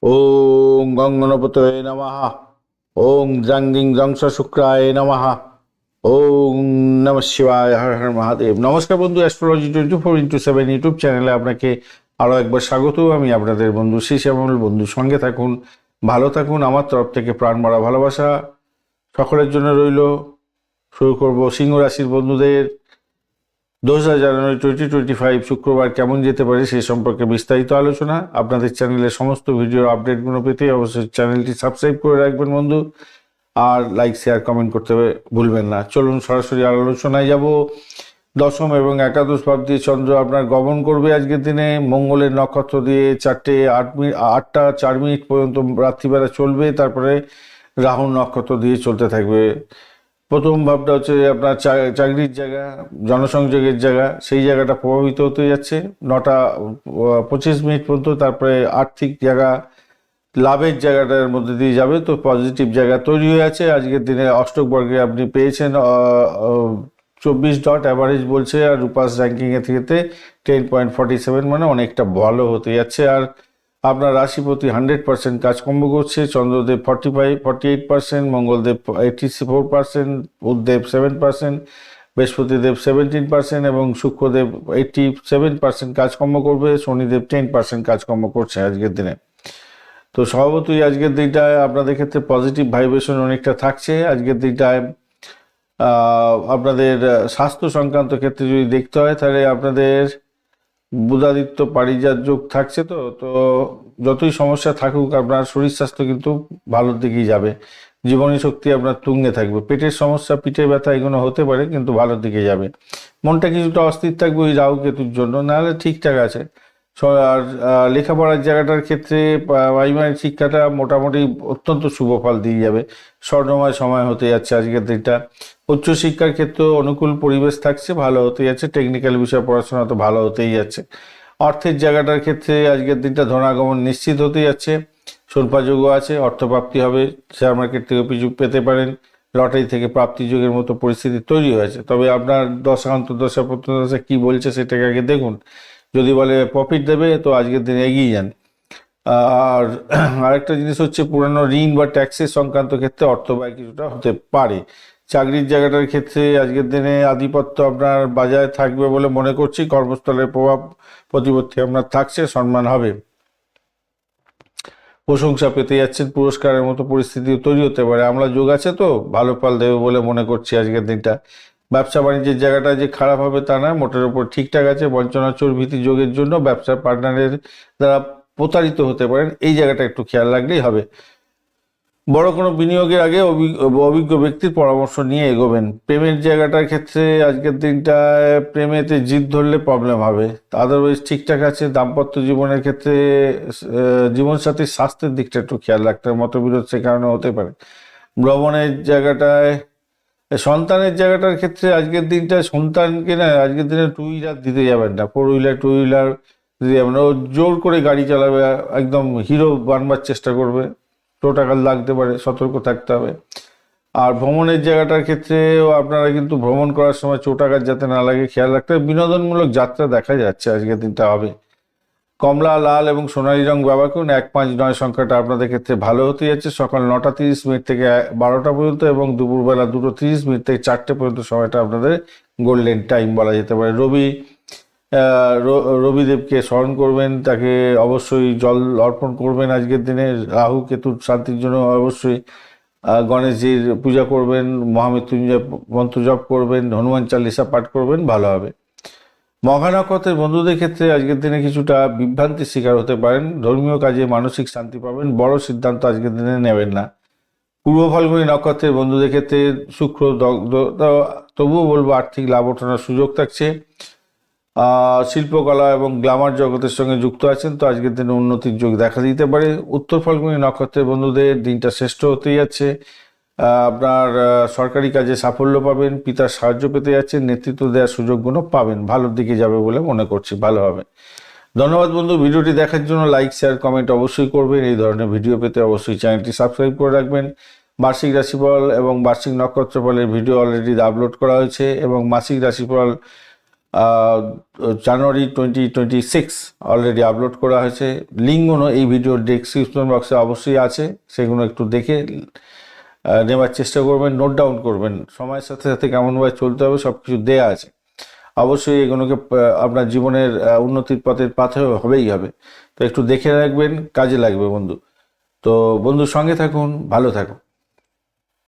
ওং গং গণপতয়ে নমঃ। ওং জং গিং জংস শুক্রায় নমঃ। ওং নমঃ শিবায়। হর হর মহাদেব। নমস্কার বন্ধু, অ্যাস্ট্রোলজি 24x7 ইউটিউব চ্যানেলে আপনাকে আরও একবার স্বাগত। আমি আপনাদের বন্ধু শ্যামল। বন্ধু সঙ্গে থাকুন, ভালো থাকুন। আমার তরফ থেকে প্রাণ ভরা ভালোবাসা সকলের জন্য রইল। শুরু করব সিংহ রাশির বন্ধুদের 2 জানুয়ারি 2025 শুক্রবার কেমন যেতে পারে সে সম্পর্কে বিস্তারিত আলোচনা। আপনাদের চ্যানেলে সমস্ত ভিডিওর আপডেটগুলো পেতে অবশ্যই চ্যানেলটি সাবস্ক্রাইব করে রাখবেন বন্ধু, আর লাইক শেয়ার কমেন্ট করতে ভুলবেন না। চলুন সরাসরি আলোচনায় যাব। দশম এবং একাদশ ভাব দিয়ে চন্দ্র আপনার গমন করবে আজকের দিনে। মঙ্গলের নক্ষত্র দিয়ে 8টা 4 মিনিট পর্যন্ত রাত্রিবেলা চলবে, তারপরে রাহুর নক্ষত্র দিয়ে চলতে থাকবে। প্রথম ভাবটা হচ্ছে আপনার চাকরির জায়গা, জনসংযোগের জায়গা, সেই জায়গাটা প্রভাবিত হতে যাচ্ছে 9টা 25 মিনিট পর্যন্ত। তারপরে আর্থিক জায়গা, লাভের জায়গাটার মধ্যে দিয়ে যাবে, তো পজিটিভ জায়গা তৈরি হয়ে আছে। আজকের দিনে অষ্টক বর্গে আপনি পেয়েছেন 24 ডট অ্যাভারেজ বলছে, আর রূপাস র্যাঙ্কিংয়ের থেকে 10.47, মানে অনেকটা ভালো হতে যাচ্ছে। আর আপনার রাশিপতি 100% কাজকর্ম করছে। চন্দ্রদেব 48%, মঙ্গলদেব 84%, বুধদেব 7%, বৃহস্পতিদেব 17% এবং শুক্রদেব 87% কাজকর্ম করবে। শনিদেব 10% কাজকর্ম করছে আজকের দিনে। তো স্বভাবতই আজকের দিনটায় আপনাদের ক্ষেত্রে পজিটিভ ভাইব্রেশন অনেকটা থাকছে। আজকের দিনটায় আপনাদের স্বাস্থ্য সংক্রান্ত ক্ষেত্রে যদি দেখতে হয়, তাহলে আপনাদের বুধাদিত্য পারিজাত যোগ থাকছে। তো তো যতই সমস্যা থাকুক, আপনার শরীর স্বাস্থ্য কিন্তু ভালোর দিকেই যাবে। জীবনী শক্তি আপনার তুঙ্গে থাকবে। পেটের সমস্যা, পিঠে ব্যথা এগুলো হতে পারে, কিন্তু ভালোর দিকে যাবে। মনটা কিছুটা অস্থির থাকবে ওই রাহু কেতুর জন্য, নাহলে ঠিকঠাক আছে। আর লেখাপড়ার জায়গাটার ক্ষেত্রে প্রাইমারি শিক্ষাটা মোটামুটি অত্যন্ত শুভ ফল দিয়ে যাবে। স্বর্ণময় সময় হতে যাচ্ছে আজকের দিনটা। উচ্চশিক্ষার ক্ষেত্রেও অনুকূল পরিবেশ থাকছে, ভালো হতে যাচ্ছে। টেকনিক্যাল বিষয়ে পড়াশোনা তো ভালো হতেই যাচ্ছে। অর্থের জায়গাটার ক্ষেত্রে আজকের দিনটা ধনাগমন নিশ্চিত হতে যাচ্ছে। স্বল্পযোগও আছে, অর্থপ্রাপ্তি হবে। শেয়ার মার্কেট থেকে সুযোগ পেতে পারেন। লটারি থেকে প্রাপ্তি যোগের মতো পরিস্থিতি তৈরি হয়েছে। তবে আপনার দশা অন্তর্দশা প্রত্যদশা কী বলছে সেটাকে আগে দেখুন। যদি বলে প্রফিট দেবে, তো আজকের দিনে এগিয়ে যান। আর আরেকটা জিনিস হচ্ছে, পুরানো ঋণ বা ট্যাক্সের সংক্রান্ত ক্ষেত্রে অর্থ ব্যয় কিছুটা হতে পারে। চাকরির জায়গাটার ক্ষেত্রে আজকের দিনে আধিপত্য আপনার বজায় থাকবে বলে মনে করছি। কর্মস্থলের প্রভাব প্রতিপত্তি আপনার থাকছে, সম্মান হবে, প্রশংসা পেতে যাচ্ছেন। পুরস্কারের মতো পরিস্থিতি তৈরি হতে পারে। আমরা যোগ আছে, তো ভালো ফল দেবে বলে মনে করছি আজকের দিনটা। ব্যবসা বাণিজ্যের জায়গাটা যে খারাপ হবে তা নয়, মোটের ওপর ঠিকঠাক আছে। বঞ্চনা চোর ভীতি যোগের জন্য ব্যবসার পার্টনারের দ্বারা প্রতারিত হতে পারেন, এই জায়গাটা একটু খেয়াল রাখলেই হবে। বড় কোনো বিনিয়োগের আগে অভিজ্ঞ ব্যক্তির পরামর্শ নিয়ে এগোবেন। প্রেমের জায়গাটার ক্ষেত্রে আজকের দিনটায় প্রেমেতে জিদ ধরলে প্রবলেম হবে। আদারওয়াইজ ঠিকঠাক আছে। দাম্পত্য জীবনের ক্ষেত্রে জীবনসাথীর স্বাস্থ্যের দিকটা একটু খেয়াল রাখতে হবে, মতবিরোধ সে কারণে হতে পারে। ভ্রমণের জায়গাটায়, সন্তানের জায়গাটার ক্ষেত্রে আজকের দিনটা সন্তানকে না আজকের দিনে টু হুইলার দিতে যাবেন না। 4 হুইলার 2 হুইলার দিতে যাবেন না। ও জোর করে গাড়ি চালাবে, একদম হিরো বানবার চেষ্টা করবে, টোটাকাল লাগতে পারে, সতর্ক থাকতে হবে। আর ভ্রমণের জায়গাটার ক্ষেত্রেও আপনারা কিন্তু ভ্রমণ করার সময় চোটাঘাত যাতে না লাগে খেয়াল রাখতে হবে। বিনোদনমূলক যাত্রা দেখা যাচ্ছে আজকের দিনটা হবে। কমলা, লাল এবং সোনালী রং ব্যবহার করুন। 159 সংখ্যাটা আপনাদের ক্ষেত্রে ভালো হতে যাচ্ছে। সকাল 9টা 30 মিনিট থেকে 12টা পর্যন্ত এবং দুপুরবেলা 2টা 30 মিনিট থেকে 4টে পর্যন্ত সময়টা আপনাদের গোল্ডেন টাইম বলা যেতে পারে। রবিদেবকে স্মরণ করবেন, তাকে অবশ্যই জল অর্পণ করবেন আজকের দিনে। রাহু কেতুর শান্তির জন্য অবশ্যই গণেশজির পূজা করবেন, মহামৃত্যুঞ্জয় মন্ত্র জপ করবেন, হনুমান চালিসা পাঠ করবেন, ভালো হবে। মঘা নক্ষত্রের বন্ধুদের ক্ষেত্রে আজকের দিনে কিছুটা বিভ্রান্তির শিকার হতে পারেন। ধর্মীয় কাজে মানসিক শান্তি পাবেন। বড় সিদ্ধান্ত আজকের দিনে নেবেন না। পূর্ব ফাল্গুনী নক্ষত্রের বন্ধুদের ক্ষেত্রে শুক্র তবুও বলবো আর্থিক লাভ ওঠানোর সুযোগ থাকছে। শিল্পকলা এবং গ্ল্যামার জগতের সঙ্গে যুক্ত আছেন, তো আজকের দিনে উন্নতির যোগ দেখা দিতে পারে। উত্তর ফাল্গুনী নক্ষত্রের বন্ধুদের দিনটা শ্রেষ্ঠ হতে যাচ্ছে। আপনার সরকারি কাজে সাফল্য পাবেন। পিতার সাহায্য পেতে যাচ্ছেন। নেতৃত্ব দেওয়ার সুযোগগুলো পাবেন, ভালোর দিকে যাবে বলে মনে করছি, ভালো হবে। ধন্যবাদ বন্ধু, ভিডিওটি দেখার জন্য। লাইক শেয়ার কমেন্ট অবশ্যই করবেন। এই ধরনের ভিডিও পেতে অবশ্যই চ্যানেলটি সাবস্ক্রাইব করে রাখবেন। বার্ষিক রাশিফল এবং বার্ষিক নক্ষত্রফলের ভিডিও অলরেডি আপলোড করা হয়েছে, এবং মাসিক রাশিফল জানুয়ারি 2026 অলরেডি আপলোড করা হয়েছে। লিঙ্কগুলো এই ভিডিওর ডেসক্রিপশন বক্সে অবশ্যই আছে, সেগুলো একটু দেখে নেওয়ার চেষ্টা করবেন, নোট ডাউন করবেন। সময়ের সাথে সাথে কেমনভাবে চলতে হবে সব কিছু দেওয়া আছে। অবশ্যই এগুলোকে আপনার জীবনের উন্নতির পথের পাথে হবেই হবে। তো একটু দেখে রাখবেন, কাজে লাগবে বন্ধু। তো বন্ধুর সঙ্গে থাকুন, ভালো থাকুন।